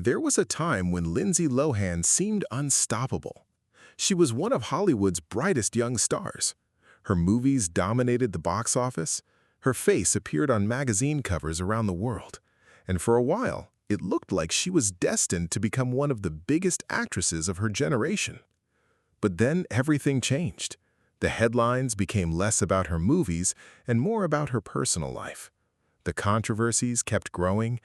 There was a time when Lindsay Lohan seemed unstoppable. She was one of Hollywood's brightest young stars. Her movies dominated the box office. Her face appeared on magazine covers around the world. And for a while, it looked like she was destined to become one of the biggest actresses of her generation. But then everything changed. The headlines became less about her movies and more about her personal life. The controversies kept growing,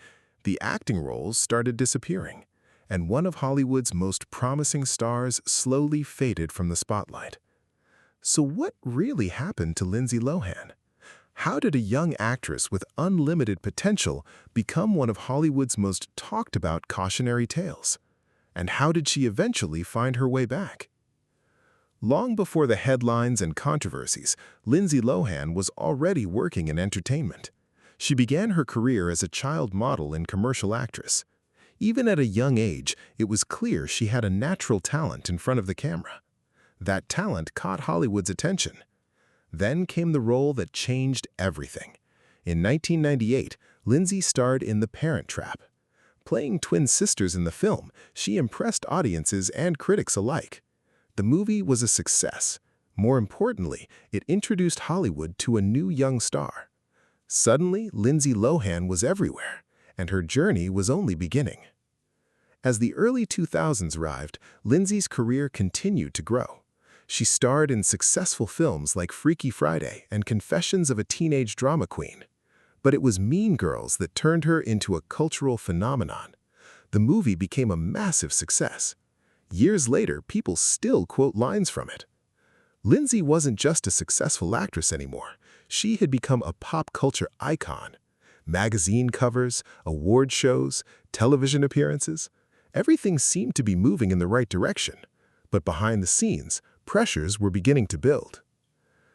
the acting roles started disappearing, and one of Hollywood's most promising stars slowly faded from the spotlight. So what really happened to Lindsay Lohan? How did a young actress with unlimited potential become one of Hollywood's most talked-about cautionary tales? And how did she eventually find her way back? Long before the headlines and controversies, Lindsay Lohan was already working in entertainment. She began her career as a child model and commercial actress. Even at a young age, it was clear she had a natural talent in front of the camera. That talent caught Hollywood's attention. Then came the role that changed everything. In 1998, Lindsay starred in The Parent Trap. Playing twin sisters in the film, she impressed audiences and critics alike. The movie was a success. More importantly, it introduced Hollywood to a new young star. Suddenly, Lindsay Lohan was everywhere, and her journey was only beginning. As the early 2000s arrived, Lindsay's career continued to grow. She starred in successful films like Freaky Friday and Confessions of a Teenage Drama Queen. But it was Mean Girls that turned her into a cultural phenomenon. The movie became a massive success. Years later, people still quote lines from it. Lindsay wasn't just a successful actress anymore. She had become a pop culture icon. Magazine covers, award shows, television appearances, everything seemed to be moving in the right direction. But behind the scenes, pressures were beginning to build.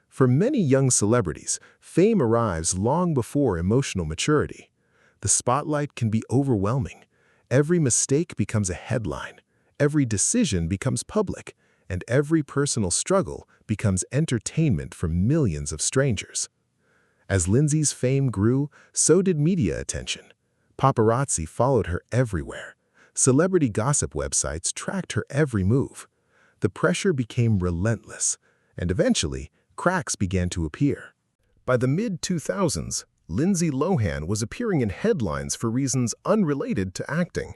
For many young celebrities, fame arrives long before emotional maturity. The spotlight can be overwhelming. Every mistake becomes a headline. Every decision becomes public. And every personal struggle becomes entertainment for millions of strangers. As Lindsay's fame grew, so did media attention. Paparazzi followed her everywhere. Celebrity gossip websites tracked her every move. The pressure became relentless, and eventually, cracks began to appear. By the mid-2000s, Lindsay Lohan was appearing in headlines for reasons unrelated to acting.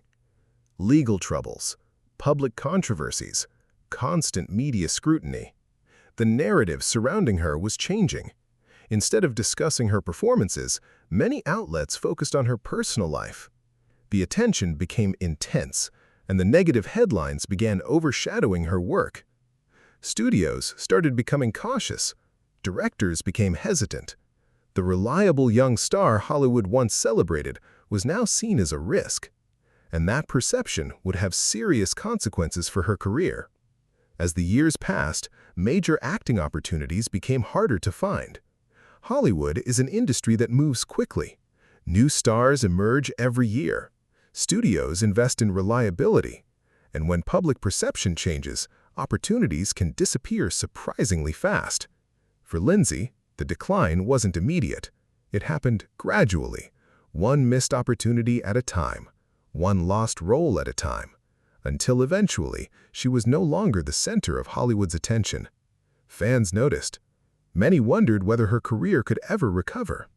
Legal troubles, public controversies, constant media scrutiny. The narrative surrounding her was changing. Instead of discussing her performances, many outlets focused on her personal life. The attention became intense, and the negative headlines began overshadowing her work. Studios started becoming cautious. Directors became hesitant. The reliable young star Hollywood once celebrated was now seen as a risk, and that perception would have serious consequences for her career. As the years passed, major acting opportunities became harder to find. Hollywood is an industry that moves quickly. New stars emerge every year. Studios invest in reliability. And when public perception changes, opportunities can disappear surprisingly fast. For Lindsay, the decline wasn't immediate. It happened gradually, one missed opportunity at a time, one lost role at a time, until eventually she was no longer the center of Hollywood's attention. Fans noticed. Many wondered whether her career could ever recover.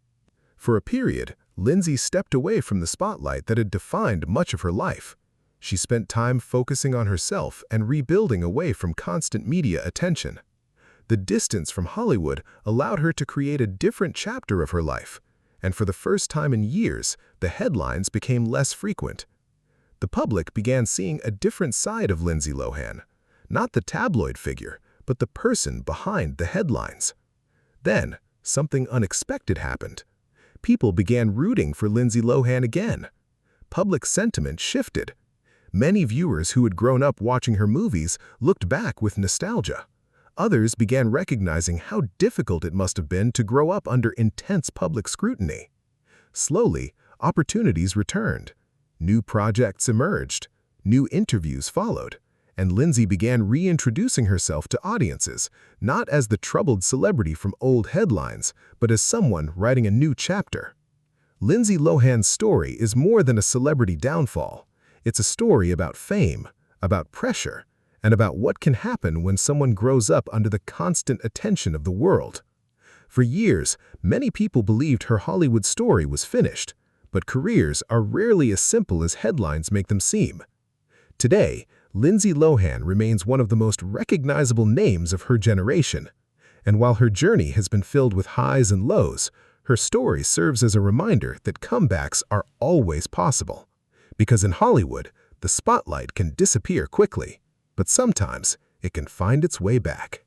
For a period, Lindsay stepped away from the spotlight that had defined much of her life. She spent time focusing on herself and rebuilding away from constant media attention. The distance from Hollywood allowed her to create a different chapter of her life, and for the first time in years, the headlines became less frequent. The public began seeing a different side of Lindsay Lohan, not the tabloid figure, but the person behind the headlines. Then, something unexpected happened. People began rooting for Lindsay Lohan again. Public sentiment shifted. Many viewers who had grown up watching her movies looked back with nostalgia. Others began recognizing how difficult it must have been to grow up under intense public scrutiny. Slowly, opportunities returned. New projects emerged, new interviews followed, and Lindsay began reintroducing herself to audiences, not as the troubled celebrity from old headlines, but as someone writing a new chapter. Lindsay Lohan's story is more than a celebrity downfall. It's a story about fame, about pressure, and about what can happen when someone grows up under the constant attention of the world. For years, many people believed her Hollywood story was finished, but careers are rarely as simple as headlines make them seem. Today, Lindsay Lohan remains one of the most recognizable names of her generation. And while her journey has been filled with highs and lows, her story serves as a reminder that comebacks are always possible. Because in Hollywood, the spotlight can disappear quickly, but sometimes it can find its way back.